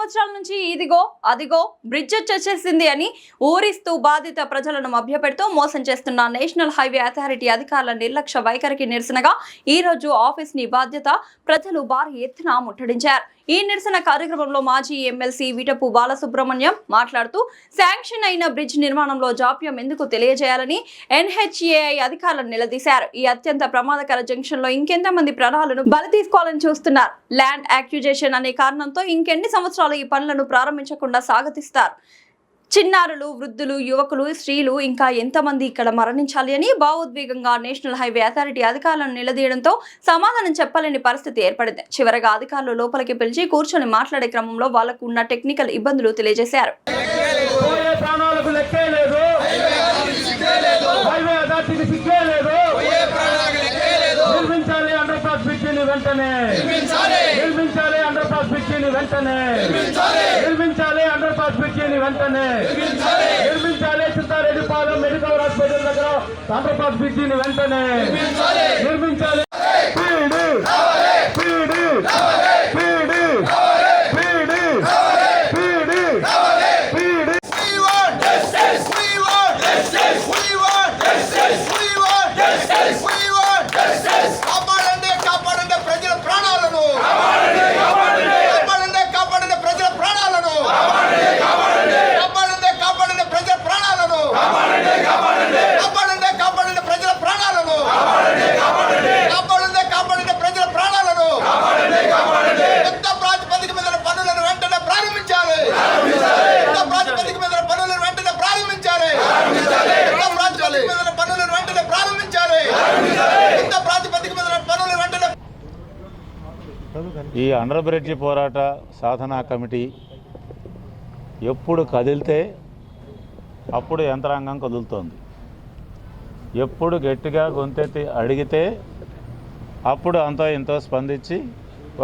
సంవత్సరాల నుంచి ఇదిగో అదిగో బ్రిడ్జ్ వచ్చేసింది అని ఊరిస్తూ బాధిత ప్రజలను మభ్యపెడుతూ మోసం చేస్తున్న నేషనల్ హైవే అథారిటీ అధికారుల నిర్లక్ష్య వైఖరికి నిరసనగా ఈ రోజు ఆఫీస్ ని బాధ్యత ప్రజలు భారీ ఎత్తున ముట్టడించారు. ఈ నిరసన కార్యక్రమంలో మాజీ ఎమ్మెల్సీ విటపు బాలసుబ్రహ్మణ్యం మాట్లాడుతూ శాంక్షన్ అయిన బ్రిడ్జ్ నిర్మాణంలో జాప్యం ఎందుకు తెలియజేయాలని NHAI అధికారులను నిలదీశారు. ఈ అత్యంత ప్రమాదకర జంక్షన్ లో ఇంకెంతమంది ప్రాణాలను బలి తీసుకోవాలని చూస్తున్నారు. ల్యాండ్ యాక్విజిషన్ అనే కారణంతో ఇంకెన్ని సంవత్సరాలు ఈ పనులను ప్రారంభించకుండా సాగతిస్తారు. చిన్నారులు, వృద్ధులు, యువకులు, స్త్రీలు ఇంకా ఎంతమంది ఇక్కడ మరణించాలి అని భావోద్వేగంగా నేషనల్ హైవే అథారిటీ అధికారులను నిలదీయడంతో సమాధానం చెప్పలేని పరిస్థితి ఏర్పడింది. చివరగా అధికారులు లోపలికి పిలిచి కూర్చొని మాట్లాడే క్రమంలో వాళ్లకు ఉన్న టెక్నికల్ ఇబ్బందులు తెలియజేశారు. నిర్మించాలి చిత్తారెడ్డిపాలెం మెడికల్ హాస్పిటల్ దగ్గర అండర్ పాస్ బ్రిడ్జిని వెంటనే నిర్మించాలి. ఈ అండర్ బ్రిడ్జి పోరాట సాధనా కమిటీ ఎప్పుడు కదిలితే అప్పుడు యంత్రాంగం కదులుతోంది. ఎప్పుడు గట్టిగా గొంతెత్తి అడిగితే అప్పుడు అంతో ఎంతో స్పందించి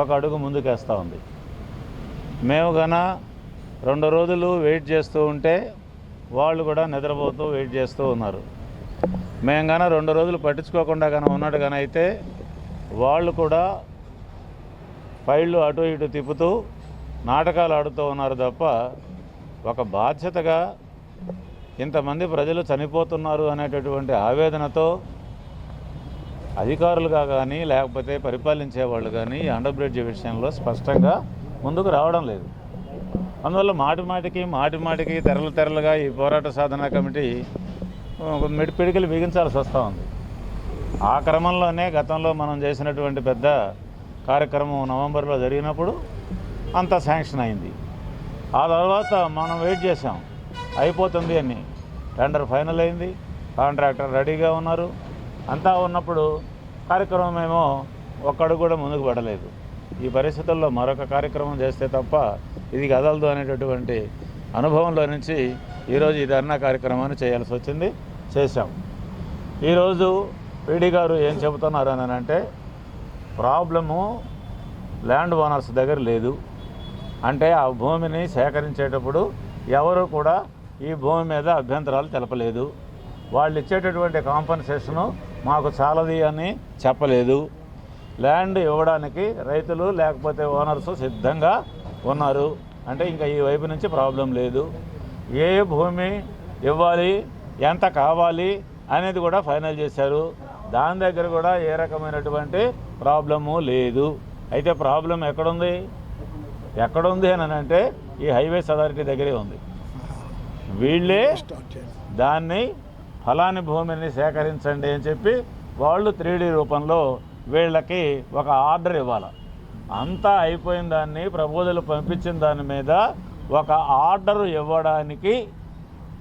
ఒక అడుగు ముందుకేస్తూ ఉంది. మేము గన 2 రోజులు వెయిట్ చేస్తూ ఉంటే వాళ్ళు కూడా నిద్రపోతూ వెయిట్ చేస్తూ ఉన్నారు. మేము గన 2 రోజులు పట్టించుకోకుండా కానీ ఉన్నట్టు కానీ అయితే వాళ్ళు కూడా ఫైళ్ళు అటు ఇటు తిప్పుతూ నాటకాలు ఆడుతూ ఉన్నారు తప్ప ఒక బాధ్యతగా ఇంతమంది ప్రజలు చనిపోతున్నారు అనేటటువంటి ఆవేదనతో అధికారులుగా కానీ లేకపోతే పరిపాలించే వాళ్ళు కానీ అండర్ బ్రిడ్జ్ విషయంలో స్పష్టంగా ముందుకు రావడం లేదు. అందువల్ల మాటిమాటికి తెరలుగా ఈ పోరాట సాధనా కమిటీ పిడికిలు బిగించాల్సి వస్తూ ఉంది. ఆ క్రమంలోనే గతంలో మనం చేసినటువంటి పెద్ద కార్యక్రమం నవంబర్లో జరిగినప్పుడు అంతా శాంక్షన్ అయింది. ఆ తర్వాత మనం వెయిట్ చేసాం, అయిపోతుంది అని. టెండర్ ఫైనల్ అయింది, కాంట్రాక్టర్ రెడీగా ఉన్నారు. అంతా ఉన్నప్పుడు కార్యక్రమం ఏమో ఒక్కడు కూడా ముందుకు పడలేదు. ఈ పరిస్థితుల్లో మరొక కార్యక్రమం చేస్తే తప్ప ఇది కదలదు అనేటటువంటి అనుభవంలో నుంచి ఈరోజు ఈ ధర్నా కార్యక్రమాన్ని చేయాల్సి వచ్చింది, చేశాం. ఈరోజు పీడీ గారు ఏం చెబుతున్నారు అని అంటే ప్రాబ్లము ల్యాండ్ ఓనర్స్ దగ్గర లేదు. అంటే ఆ భూమిని సేకరించేటప్పుడు ఎవరు కూడా ఈ భూమి మీద అభ్యంతరాలు తెలపలేదు. వాళ్ళు ఇచ్చేటటువంటి కాంపన్సేషను మాకు చాలది అని చెప్పలేదు. ల్యాండ్ ఇవ్వడానికి రైతులు లేకపోతే ఓనర్స్ సిద్ధంగా ఉన్నారు. అంటే ఇంకా ఈ వైపు నుంచి ప్రాబ్లం లేదు. ఏ భూమి ఇవ్వాలి, ఎంత కావాలి అనేది కూడా ఫైనల్ చేశారు. దాని దగ్గర కూడా ఏ రకమైనటువంటి ప్రాబ్లము లేదు. అయితే ప్రాబ్లం ఎక్కడుంది అని అంటే ఈ హైవేస్ అథారిటీ దగ్గరే ఉంది. వీళ్ళే దాన్ని ఫలాని భూమిని సేకరించండి అని చెప్పి వాళ్ళు 3D రూపంలో వీళ్ళకి ఒక ఆర్డర్ ఇవ్వాలి. అంతా అయిపోయిన దాన్ని ప్రపోజల్ పంపించిన దాని మీద ఒక ఆర్డర్ ఇవ్వడానికి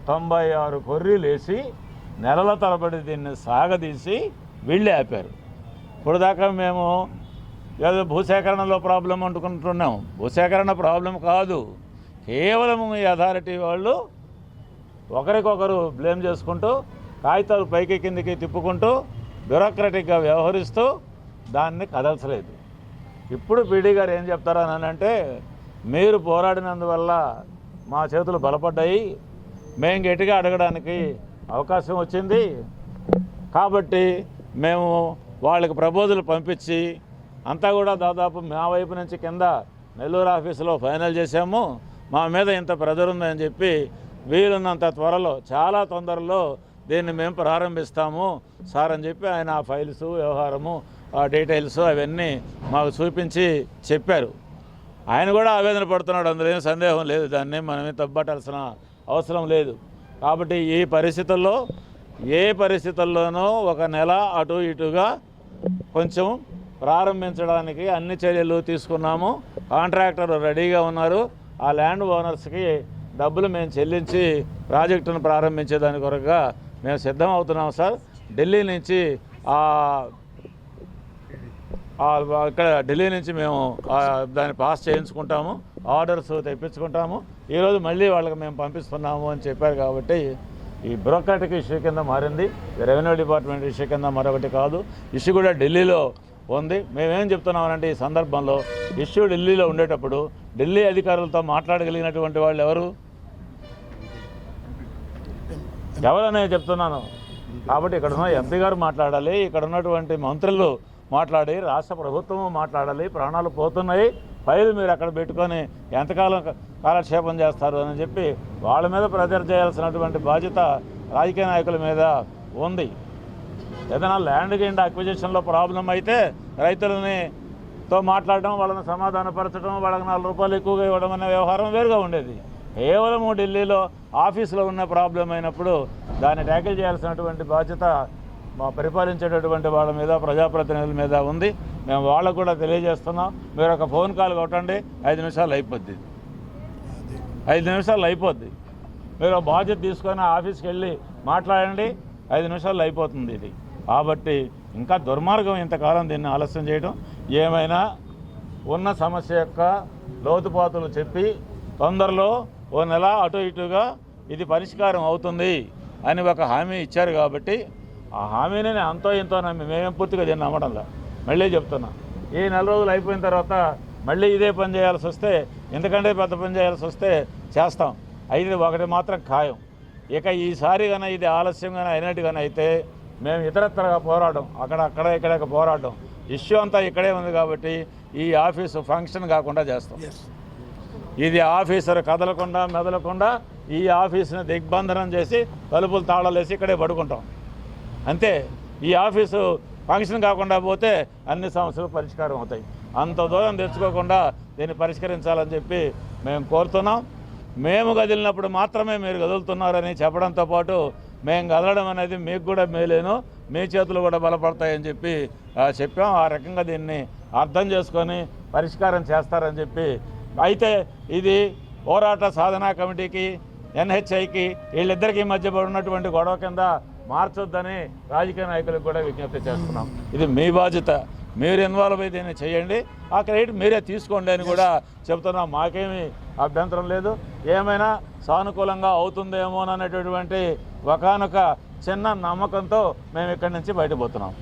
96 కొర్రీలు వేసి నెలల తరబడి దీన్ని సాగదీసి వీళ్ళే ఆపారు. ఇప్పుడు దాకా మేము ఏదో భూసేకరణలో ప్రాబ్లం అనుకుంటున్నాం. భూసేకరణ ప్రాబ్లం కాదు, కేవలం ఈ అథారిటీ వాళ్ళు ఒకరికొకరు బ్లేమ్ చేసుకుంటూ కాగితాలు పైకి కిందికి తిప్పుకుంటూ బ్యూరోక్రటిక్గా వ్యవహరిస్తూ దాన్ని కదల్చలేదు. ఇప్పుడు పీడీ గారు ఏం చెప్తారు అని అంటే, మీరు పోరాడినందువల్ల మా చేతులు బలపడ్డాయి, మేము గట్టిగా అడగడానికి అవకాశం వచ్చింది కాబట్టి మేము వాళ్ళకి ప్రపోజల్ పంపించి అంతా కూడా దాదాపు మా వైపు నుంచి కింద నెల్లూరు ఆఫీసులో ఫైనల్ చేశాము, మా మీద ఇంత ప్రెజర్ ఉందని చెప్పి వీలున్నంత త్వరలో చాలా తొందరలో దీన్ని మేము ప్రారంభిస్తాము సార్ అని చెప్పి ఆయన ఆ ఫైల్స్ వ్యవహారము ఆ డీటెయిల్స్ అవన్నీ మాకు చూపించి చెప్పారు. ఆయన కూడా ఆవేదన పడుతున్నాడు, అందులో ఏం సందేహం లేదు, దాన్ని మనమే తప్పట్టాల్సిన అవసరం లేదు. కాబట్టి ఈ పరిస్థితుల్లో ఏ పరిస్థితుల్లోనూ ఒక నెల అటు ఇటుగా కొంచెం ప్రారంభించడానికి అన్ని చర్యలు తీసుకున్నాము. కాంట్రాక్టర్ రెడీగా ఉన్నారు. ఆ ల్యాండ్ ఓనర్స్కి డబ్బులు మేము చెల్లించి ప్రాజెక్టును ప్రారంభించే దాని కొరకుగా మేము సిద్ధం అవుతున్నాం సార్. ఢిల్లీ నుంచి ఇక్కడ ఢిల్లీ నుంచి మేము దాన్ని పాస్ చేయించుకుంటాము, ఆర్డర్స్ తెప్పించుకుంటాము. ఈరోజు మళ్ళీ వాళ్ళకి మేము పంపిస్తున్నాము అని చెప్పారు. కాబట్టి ఈ బ్యూరోక్రాటిక్ ఇష్యూ కింద మారింది, రెవెన్యూ డిపార్ట్మెంట్ ఇష్యూ కింద మరొకటి కాదు. ఇష్యూ కూడా ఢిల్లీలో ఉంది. మేమేం చెప్తున్నామంటే ఈ సందర్భంలో ఇష్యూ ఢిల్లీలో ఉండేటప్పుడు ఢిల్లీ అధికారులతో మాట్లాడగలిగినటువంటి వాళ్ళు ఎవరనే చెప్తున్నాను. కాబట్టి ఇక్కడ ఉన్న ఎంపీ గారు మాట్లాడాలి, ఇక్కడ ఉన్నటువంటి మంత్రులు మాట్లాడి, రాష్ట్ర ప్రభుత్వము మాట్లాడాలి. ప్రాణాలు పోతున్నాయి, ఫైల్ మీరు అక్కడ పెట్టుకొని ఎంతకాలం కాలక్షేపం చేస్తారు అని చెప్పి వాళ్ళ మీద ప్రెజర్ చేయాల్సినటువంటి బాధ్యత రాజకీయ నాయకుల మీద ఉంది. ఏదైనా ల్యాండ్ గిండ్ అక్విజిషన్లో ప్రాబ్లం అయితే రైతులతో మాట్లాడడం, వాళ్ళని సమాధానపరచడం, వాళ్ళకి 4 రూపాయలు ఎక్కువగా ఇవ్వడం అనే వ్యవహారం వేరుగా ఉండేది. కేవలం ఢిల్లీలో ఆఫీసులో ఉన్న ప్రాబ్లం అయినప్పుడు దాన్ని ట్యాకిల్ చేయాల్సినటువంటి బాధ్యత మా పరిపాలించేటటువంటి వాళ్ళ మీద, ప్రజాప్రతినిధుల మీద ఉంది. మేము వాళ్ళకు కూడా తెలియజేస్తున్నాం, మీరు ఒక ఫోన్ కాల్ కొట్టండి, 5 నిమిషాలు అయిపోద్ది. 5 నిమిషాలు అయిపోద్ది. మీరు బాధ్యత తీసుకొని ఆఫీస్కి వెళ్ళి మాట్లాడండి, 5 నిమిషాలు అయిపోతుంది ఇది. కాబట్టి ఇంకా దుర్మార్గం ఇంతకాలం దీన్ని ఆలస్యం చేయడం. ఏమైనా ఉన్న సమస్య యొక్క లోతుపాతులు చెప్పి తొందరలో ఓ నెల అటు ఇటుగా ఇది పరిష్కారం అవుతుంది అని ఒక హామీ ఇచ్చారు. కాబట్టి ఆ హామీని నేను అంతో ఇంతో నమ్మి, మేమేం పూర్తిగా దీన్ని నమ్మడంలా, మళ్ళీ చెప్తున్నా, ఈ 4 రోజులు అయిపోయిన తర్వాత మళ్ళీ ఇదే పని చేయాల్సి వస్తే, ఎందుకంటే పెద్ద పని చేయాల్సి వస్తే చేస్తాం. అయితే ఒకటి మాత్రం ఖాయం, ఇక ఈసారి కానీ ఇది ఆలస్యంగానే అయినట్టుగానే అయితే మేము ఇతరత్రగా పోరాటం, ఇక్కడ పోరాటం. ఇష్యూ అంతా ఇక్కడే ఉంది కాబట్టి ఈ ఆఫీసు ఫంక్షన్ కాకుండా చేస్తాం. ఇది ఆఫీసర్ కదలకుండా మెదలకుండా ఈ ఆఫీసుని దిగ్బంధనం చేసి తలుపులు తాళాలేసి ఇక్కడే పడుకుంటాం అంతే. ఈ ఆఫీసు ఫంక్షన్ కాకుండా పోతే అన్ని సమస్యలు పరిష్కారం అవుతాయి. అంత దూరం తెచ్చుకోకుండా దీన్ని పరిష్కరించాలని చెప్పి మేము కోరుతున్నాం. మేము కదిలినప్పుడు మాత్రమే మీరు కదులుతున్నారని చెప్పడంతో పాటు మేము కదలడం అనేది మీకు కూడా మేలేను, మీ చేతులు కూడా బలపడతాయని చెప్పి చెప్పాం. ఆ రకంగా దీన్ని అర్థం చేసుకొని పరిష్కారం చేస్తారని చెప్పి. అయితే ఇది పోరాట సాధనా కమిటీకి, ఎన్హెచ్ఐకి, వీళ్ళిద్దరికీ మధ్య ఉన్నటువంటి గొడవ కింద మార్చొద్దని రాజకీయ నాయకులకు కూడా విజ్ఞప్తి చేస్తున్నాం. ఇది మీ బాధ్యత, మీరు ఇన్వాల్వ్ అయితే దీన్ని చేయండి, ఆ క్రెడిట్ మీరే తీసుకోండి అని కూడా చెప్తున్నాం. మాకేమీ అభ్యంతరం లేదు. ఏమైనా సానుకూలంగా అవుతుందేమోననేటటువంటి ఒకానొక చిన్న నమ్మకంతో మేము ఇక్కడి నుంచి బయటపోతున్నాం.